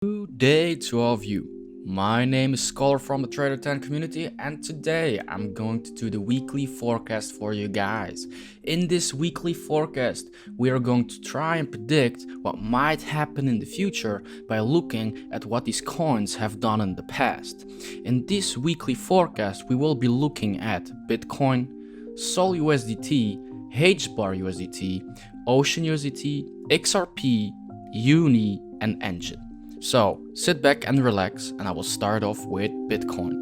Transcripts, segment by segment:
Good day to all of you. My name is Scholar from the Trader 10 community, and today I'm going to do the weekly forecast for you guys. In this weekly forecast, we are going to try and predict what might happen in the future by looking at what these coins have done in the past. In this weekly forecast, we will be looking at Bitcoin, Sol USDT, HBAR USDT, Ocean USDT, XRP, UNI, and ENJ. So sit back and relax, and I will start off with Bitcoin.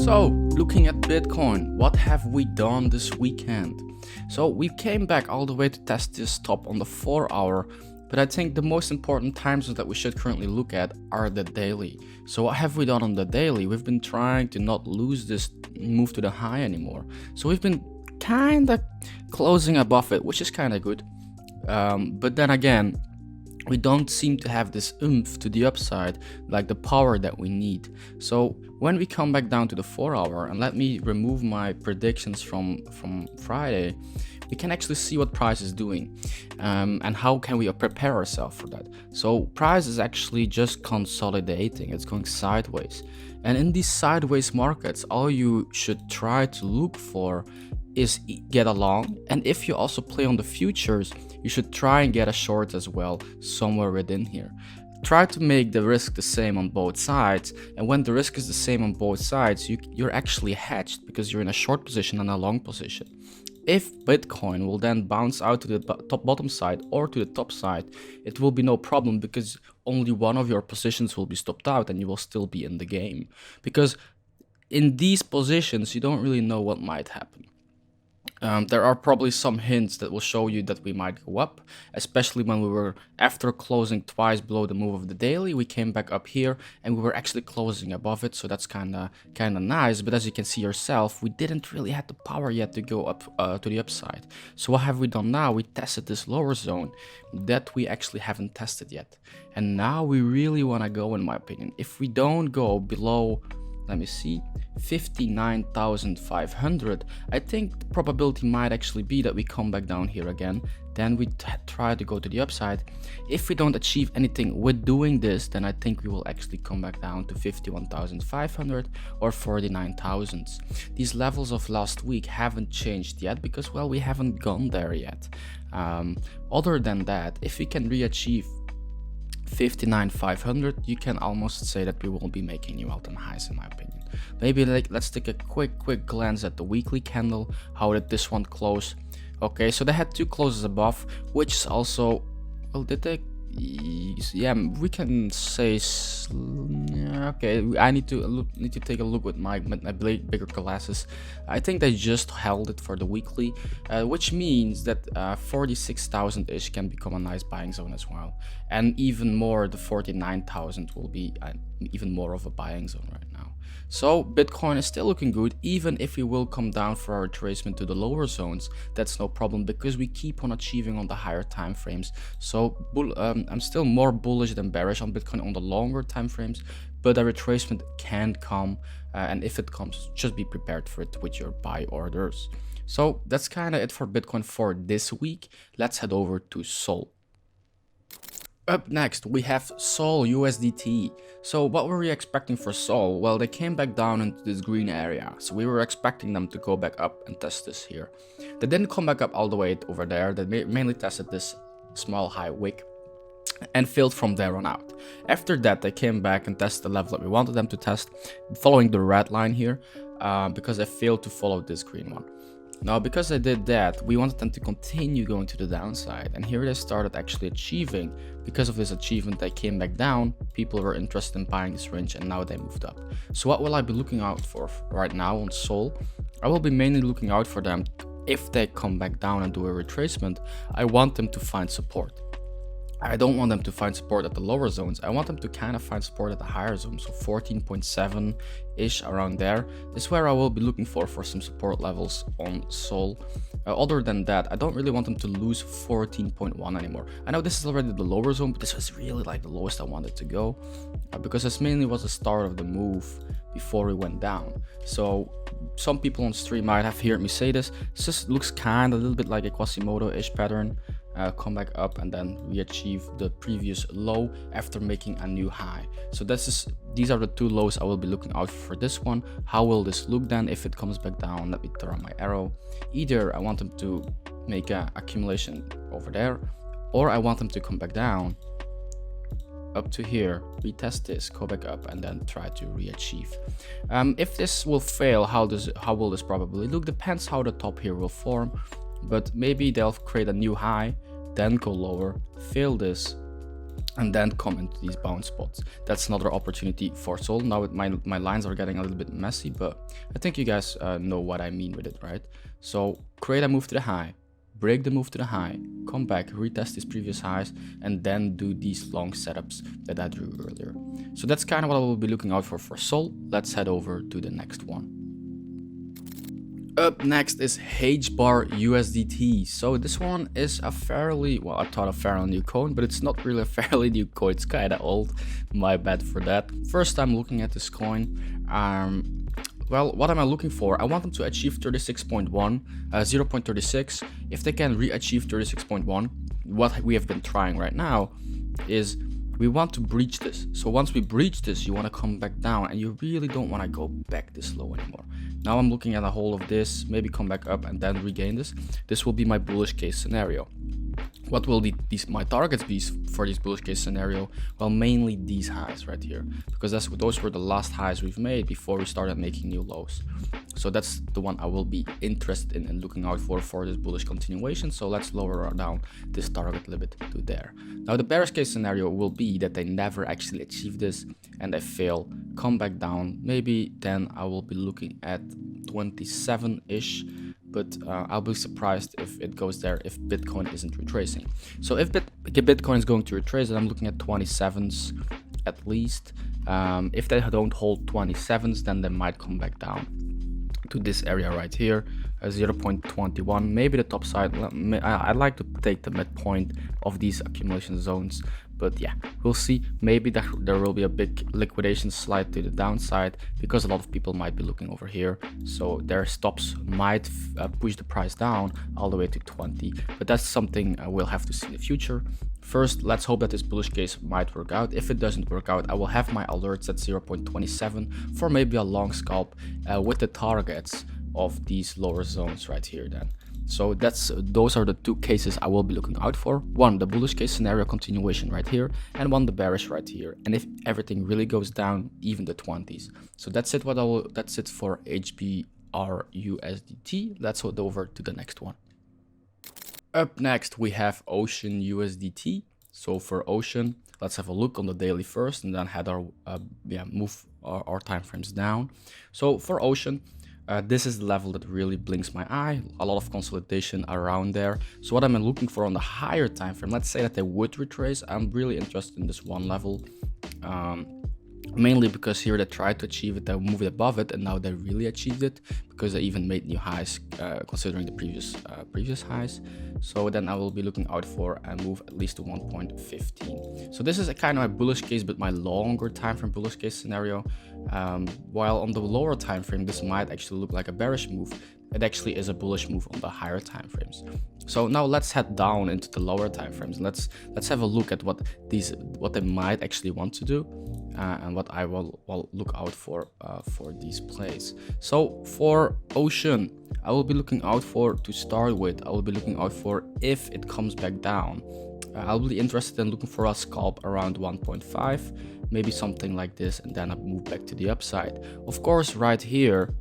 So looking at Bitcoin, what have we done this weekend? So we came back all the way to test this top on the 4-hour, but I think the most important time zones that we should currently look at are the daily. So what have we done on the daily? We've been trying to not lose this move to the high anymore. So we've been kind of closing above it, which is kind of good, but then again, we don't seem to have this oomph to the upside, like the power that we need. So when we come back down to the 4-hour, and let me remove my predictions from Friday, we can actually see what price is doing, and how can we prepare ourselves for that. So price is actually just consolidating, it's going sideways, and in these sideways markets, all you should try to look for is get a long, and if you also play on the futures, you should try and get a short as well, somewhere within here. Try to make the risk the same on both sides, and when the risk is the same on both sides, you're actually hedged because you're in a short position and a long position. If Bitcoin will then bounce out to the bottom side or to the top side, it will be no problem because only one of your positions will be stopped out and you will still be in the game. Because in these positions, you don't really know what might happen. There are probably some hints that will show you that we might go up, especially when we were, after closing twice below the move of the daily, we came back up here and we were actually closing above it, so that's kind of nice. But as you can see yourself, we didn't really have the power yet to go up to the upside. So what have we done now? We tested this lower zone that we actually haven't tested yet, and now we really want to go, in my opinion. If we don't go below, let me see, 59,500, I think the probability might actually be that we come back down here again. Then we try to go to the upside. If we don't achieve anything with doing this, then I think we will actually come back down to 51,500 or 49,000. These levels of last week haven't changed yet because, well, we haven't gone there yet. Other than that, if we can re-achieve 59,500, you can almost say that we will be making new all-time highs, in my opinion. Maybe let's take a quick glance at the weekly candle. How did this one close? Okay, so they had two closes above, which is also, well, did they? Yeah, we can say, okay, I need to take a look with my bigger glasses. I think they just held it for the weekly, which means that 46,000-ish can become a nice buying zone as well, and even more, the 49,000 will be even more of a buying zone right now. So Bitcoin is still looking good, even if we will come down for our retracement to the lower zones. That's no problem because we keep on achieving on the higher time frames. So I'm still more bullish than bearish on Bitcoin on the longer time frames, but a retracement can come, and if it comes, just be prepared for it with your buy orders. So that's kind of it for Bitcoin for this week. Let's head over to Sol. Up next, we have Sol USDT. So what were we expecting for Sol? Well, they came back down into this green area, so we were expecting them to go back up and test this here. They didn't come back up all the way over there. They mainly tested this small high wick and failed from there on out. After that, they came back and tested the level that we wanted them to test, following the red line here, because they failed to follow this green one. Now, because they did that, we wanted them to continue going to the downside, and here they started actually achieving. Because of this achievement, they came back down, people were interested in buying this range, and now they moved up. So what will I be looking out for right now on Sol? I will be mainly looking out for them. If they come back down and do a retracement, I want them to find support. I don't want them to find support at the lower zones. I want them to kind of find support at the higher zones. So 14.7 ish, around there is where I will be looking for some support levels on Sol. Other than that, I don't really want them to lose 14.1 anymore. I know this is already the lower zone, but this was really like the lowest I wanted to go, because this mainly was the start of the move before we went down. So some people on stream might have heard me say this. This just looks kind of a little bit like a Quasimodo-ish pattern. Come back up and then we achieve the previous low after making a new high. So these are the two lows I will be looking out for this one. How will this look then if it comes back down? Let me turn on my arrow. Either I want them to make an accumulation over there, or I want them to come back down up to here, retest this, go back up, and then try to re-achieve. If this will fail, how will this probably look? Depends how the top here will form, but maybe they'll create a new high, then go lower, fail this, and then come into these bounce spots. That's another opportunity for Sol. Now my lines are getting a little bit messy, but I think you guys know what I mean with it, right? So create a move to the high, break the move to the high, come back, retest these previous highs, and then do these long setups that I drew earlier. So that's kind of what I will be looking out for Sol. Let's head over to the next one. Up next is HBAR USDT. So this one is a fairly, well, I thought a fairly new coin, but it's not really a fairly new coin. It's kind of old. My bad for that. First time looking at this coin. Well, what am I looking for? I want them to achieve 36.1, 0.36. If they can re-achieve 36.1, what we have been trying right now is we want to breach this. So once we breach this, you want to come back down, and you really don't want to go back this low anymore. Now I'm looking at a whole of this, maybe come back up and then regain this. This will be my bullish case scenario. What will my targets be for this bullish case scenario? Well, mainly these highs right here, because those were the last highs we've made before we started making new lows. So that's the one I will be interested in and looking out for this bullish continuation. So let's lower down this target a little bit to there. Now the bearish case scenario will be that they never actually achieve this and they fail, come back down. Maybe then I will be looking at 27-ish. But I'll be surprised if it goes there if Bitcoin isn't retracing. So if Bitcoin is going to retrace, then I'm looking at 27s at least. If they don't hold 27s, then they might come back down to this area right here, 0.21, maybe the top side. I'd like to take the midpoint of these accumulation zones. But yeah, we'll see. Maybe there will be a big liquidation slide to the downside because a lot of people might be looking over here. So their stops might push the price down all the way to 20. But that's something we'll have to see in the future. First, let's hope that this bullish case might work out. If it doesn't work out, I will have my alerts at 0.27 for maybe a long scalp with the targets of these lower zones right here then. So those are the two cases I will be looking out for. One, the bullish case scenario continuation right here, and one, the bearish right here. And if everything really goes down, even the 20s. So that's it. That's it for HBAR USDT. Let's head over to the next one. Up next, we have Ocean USDT. So for Ocean, let's have a look on the daily first, and then head move our time frames down. So for Ocean, this is the level that really blinks my eye. A lot of consolidation around there. So what I'm looking for on the higher time frame, let's say that they would retrace. I'm really interested in this one level, mainly because here they tried to achieve it, they moved above it, and now they really achieved it because they even made new highs considering the previous highs. So then I will be looking out for a move at least to 1.15. So this is a kind of a bullish case, but my longer time frame bullish case scenario. While on the lower time frame, this might actually look like a bearish move. It actually is a bullish move on the higher time frames. So now let's head down into the lower time frames. Let's have a look at what they might actually want to do, and what I will look out for these plays. So for Ocean, I will be looking out for, to start with, I will be looking out for if it comes back down. I'll be interested in looking for a scalp around 1.5, maybe something like this, and then I move back to the upside. Of course, right here,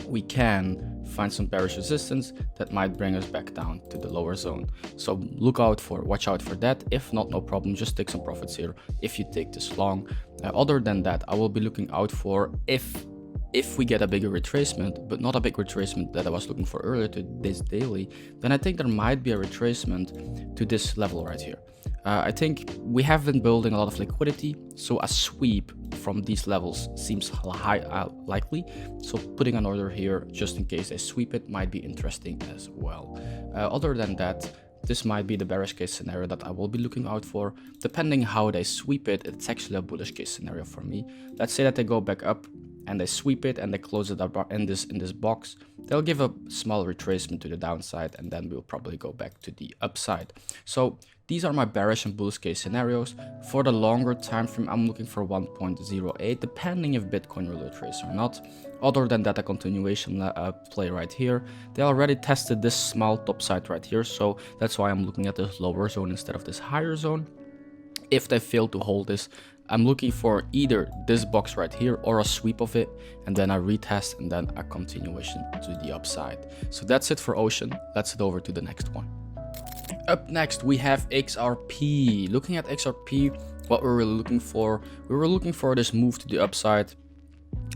we can find some bearish resistance that might bring us back down to the lower zone. So watch out for that. If not, no problem, just take some profits here if you take this long. Other than that, I will be looking out for if if we get a bigger retracement, but not a big retracement that I was looking for earlier to this daily, then I think there might be a retracement to this level right here. I think we have been building a lot of liquidity, so a sweep from these levels seems likely. So putting an order here just in case they sweep it might be interesting as well. Other than that, this might be the bearish case scenario that I will be looking out for. Depending how they sweep it, it's actually a bullish case scenario for me. Let's say that they go back up and they sweep it and they close it up in this box. They'll give a small retracement to the downside, and then we'll probably go back to the upside. So these are my bearish and bullish case scenarios. For the longer time frame, I'm looking for 1.08, depending if Bitcoin will retrace or not. Other than that, a continuation play right here. They already tested this small top side right here, so that's why I'm looking at this lower zone instead of this higher zone. If they fail to hold this, I'm looking for either this box right here or a sweep of it, and then a retest and then a continuation to the upside. So that's it for Ocean. Let's head over to the next one. Up next, we have XRP. Looking at XRP, what we're really looking for, we were looking for this move to the upside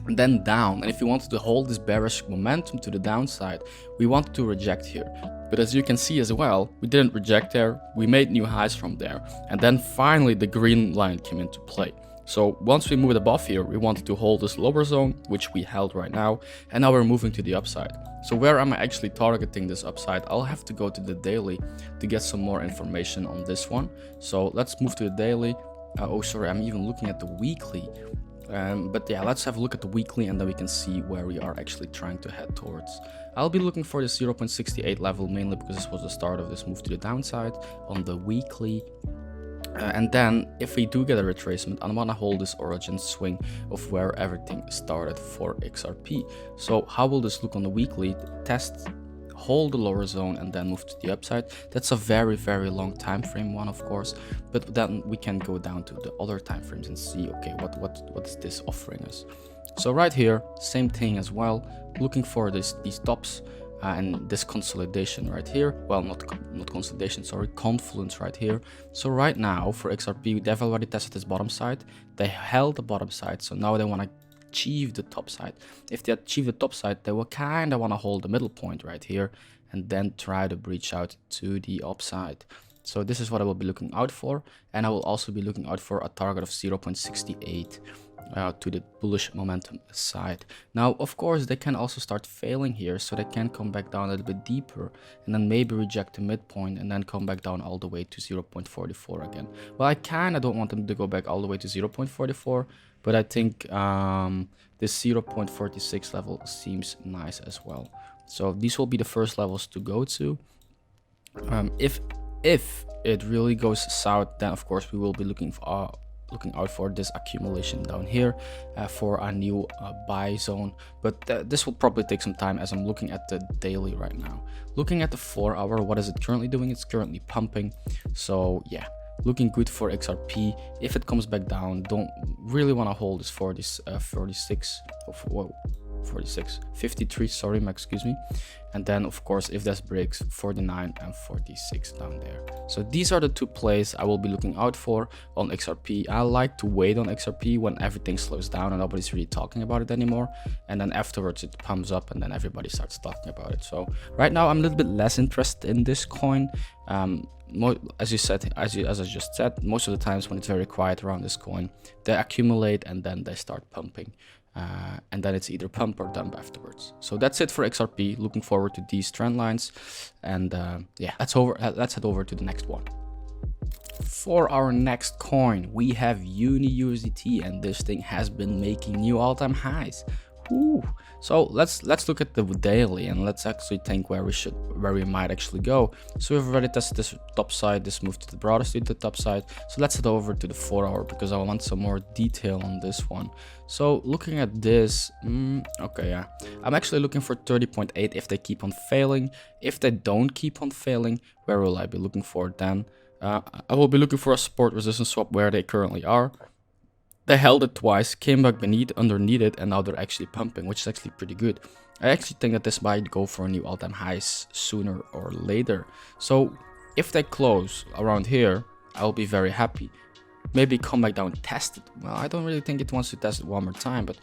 and then down. And if you wanted to hold this bearish momentum to the downside, we wanted to reject here. But as you can see as well, we didn't reject there, we made new highs from there. And then finally the green line came into play. So once we moved above here, we wanted to hold this lower zone, which we held right now. And now we're moving to the upside. So where am I actually targeting this upside? I'll have to go to the daily to get some more information on this one. So let's move to the daily. Oh, sorry, I'm even looking at the weekly. But yeah, let's have a look at the weekly and then we can see where we are actually trying to head towards. I'll be looking for the 0.68 level mainly because this was the start of this move to the downside on the weekly. And then if we do get a retracement, I want to hold this origin swing of where everything started for XRP. So how will this look on the weekly? Test, hold the lower zone and then move to the upside. That's a very, very long time frame one, of course, but then we can go down to the other time frames and see, okay, what is this offering us? So right here, same thing as well, looking for these tops and this consolidation right here. Well, not consolidation, sorry, confluence right here. So right now for XRP, they've already tested this bottom side. They held the bottom side, so now they want to achieve the top side. If they achieve the top side, they will kind of want to hold the middle point right here and then try to breach out to the upside. So this is what I will be looking out for, and I will also be looking out for a target of 0.68 to the bullish momentum side. Now, of course, they can also start failing here, so they can come back down a little bit deeper and then maybe reject the midpoint and then come back down all the way to 0.44 again. Well, I kind of don't want them to go back all the way to 0.44, but I think this 0.46 level seems nice as well. So these will be the first levels to go to. If it really goes south, then of course we will be looking out for this accumulation down here for a new buy zone, but this will probably take some time as I'm looking at the daily right now. Looking at the 4 hour, what is it currently doing? It's currently pumping. So yeah, looking good for XRP. If it comes back down, don't really want to hold this 53, sorry, excuse me. And then of course if this breaks, 49 and 46 down there. So these are the two plays I will be looking out for on XRP. I like to wait on XRP when everything slows down and nobody's really talking about it anymore, and then afterwards it pumps up and then everybody starts talking about it. So right now I'm a little bit less interested in this coin. As I just said, most of the times when it's very quiet around this coin, they accumulate and then they start pumping. And then it's either pump or dump afterwards. So that's it for XRP. Looking forward to these trend lines, and yeah, let's head over to the next one. For our next coin, we have UNI USDT, and this thing has been making new all-time highs. Ooh. So let's look at the daily and let's actually think where we might actually go. So we've already tested this top side, this move to the broadest to the top side. So let's head over to the 4 hour because I want some more detail on this one. So looking at this, okay, yeah, I'm actually looking for 30.8 if they keep on failing. If they don't keep on failing, where will I be looking for then? I will be looking for a support resistance swap where they currently are. They held it twice, came back underneath it, and now they're actually pumping, which is actually pretty good. I actually think that this might go for a new all-time highs sooner or later. So if they close around here, I'll be very happy. Maybe come back down and test it. Well, I don't really think it wants to test it one more time, but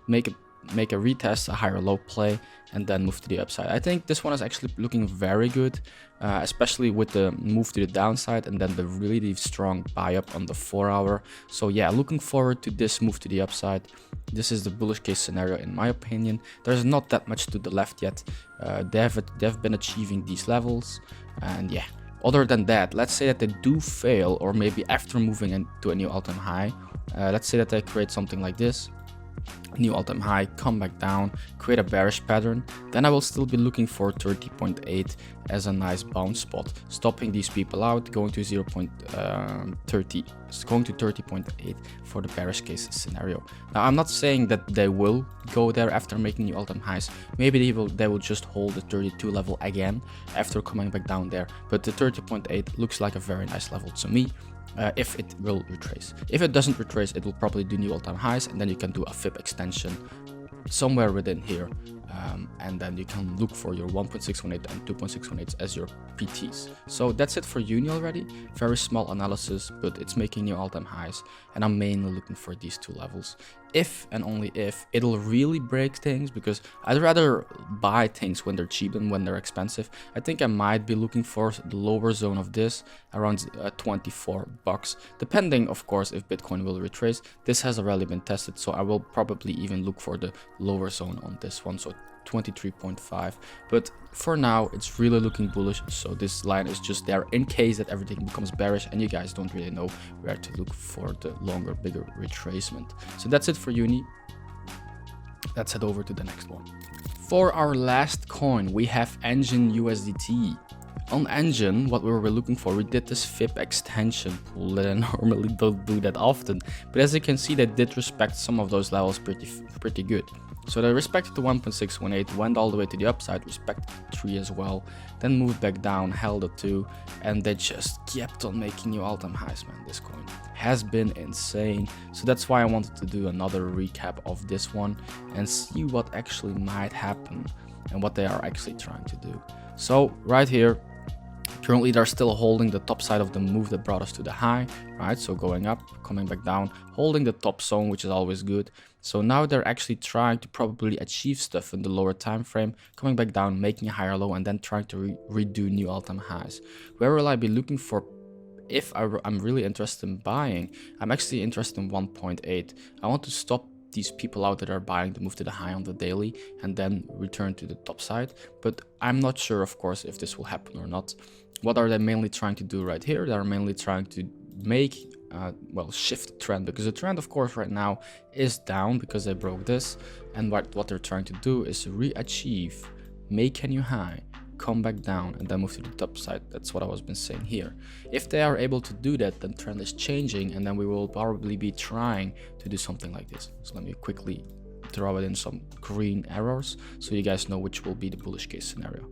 make make a retest, a higher low play, and then move to the upside. I think this one is actually looking very good, especially with the move to the downside and then the really strong buy up on the 4 hour. So yeah, looking forward to this move to the upside. This is the bullish case scenario in my opinion. There's not that much to the left yet. They've been achieving these levels, and yeah. Other than that, let's say that they do fail, or maybe after moving into a new all-time high, let's say that they create something like this, new all-time high, come back down, create a bearish pattern, then I will still be looking for 30.8 as a nice bounce spot, stopping these people out, going to 30.8 for the bearish case scenario. Now I'm not saying that they will go there after making new all-time highs. Maybe they will just hold the 32 level again after coming back down there, but the 30.8 looks like a very nice level to me. If it will retrace. If it doesn't retrace, it will probably do new all-time highs, and then you can do a fib extension somewhere within here, and then you can look for your 1.618 and 2.618 as your PTs. So that's it for UNI already. Very small analysis, but it's making new all-time highs, and I'm mainly looking for these two levels. If and only if it'll really break things, because I'd rather buy things when they're cheap than when they're expensive. I think I might be looking for the lower zone of this around 24 bucks, depending of course if Bitcoin will retrace. This has already been tested, so I will probably even look for the lower zone on this one, so 23.5. But for now it's really looking bullish, so this line is just there in case that everything becomes bearish and you guys don't really know where to look for the longer, bigger retracement. So that's it for UNI. Let's head over to the next one. For our last coin, we have ENJ USDT. On ENJ, what we were looking for, we did this fib extension pool that I normally don't do that often, but as you can see, they did respect some of those levels pretty good. So they respected the 1.618, went all the way to the upside, respected 3 as well, then moved back down, held the 2, and they just kept on making new all-time highs, man. This coin has been insane. So that's why I wanted to do another recap of this one and see what actually might happen and what they are actually trying to do. So right here, currently they're still holding the top side of the move that brought us to the high, right? So going up, coming back down, holding the top zone, which is always good. So now they're actually trying to probably achieve stuff in the lower time frame, coming back down, making a higher low, and then trying to redo new all-time highs. Where will I be looking for? If I'm really interested in buying, I'm actually interested in 1.8. I want to stop these people out that are buying the move to the high on the daily and then return to the top side, but I'm not sure, of course, if this will happen or not. What are they mainly trying to do right here? They're mainly trying to make shift the trend, because the trend of course right now is down because they broke this, and what they're trying to do is re-achieve, make a new high, come back down, and then move to the top side. That's what I was been saying here. If they are able to do that, then trend is changing, and then we will probably be trying to do something like this. So let me quickly draw it in some green arrows so you guys know which will be the bullish case scenario.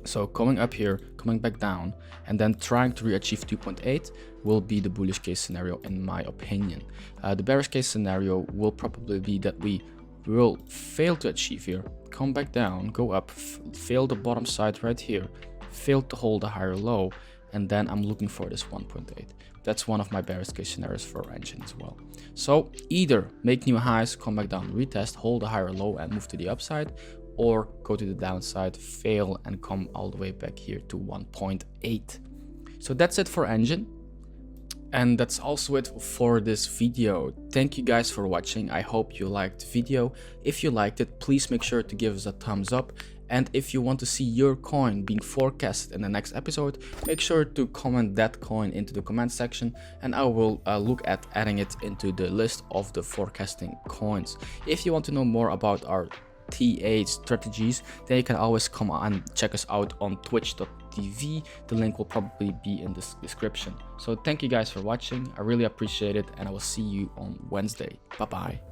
So coming up here, coming back down, and then trying to re-achieve 2.8 will be the bullish case scenario in my opinion. The bearish case scenario will probably be that we will fail to achieve here, come back down, go up, fail the bottom side right here, fail to hold a higher low, and then I'm looking for this 1.8. That's one of my bearish case scenarios for ENJ as well. So either make new highs, come back down, retest, hold a higher low and move to the upside, or go to the downside, fail, and come all the way back here to 1.8. So that's it for ENJ. And that's also it for this video. Thank you guys for watching. I hope you liked the video. If you liked it, please make sure to give us a thumbs up. And if you want to see your coin being forecasted in the next episode, make sure to comment that coin into the comment section, and I will look at adding it into the list of the forecasting coins. If you want to know more about our TA strategies, then you can always come and check us out on twitch.tv. The link will probably be in the description. So thank you guys for watching. I really appreciate it, and I will see you on Wednesday. Bye bye.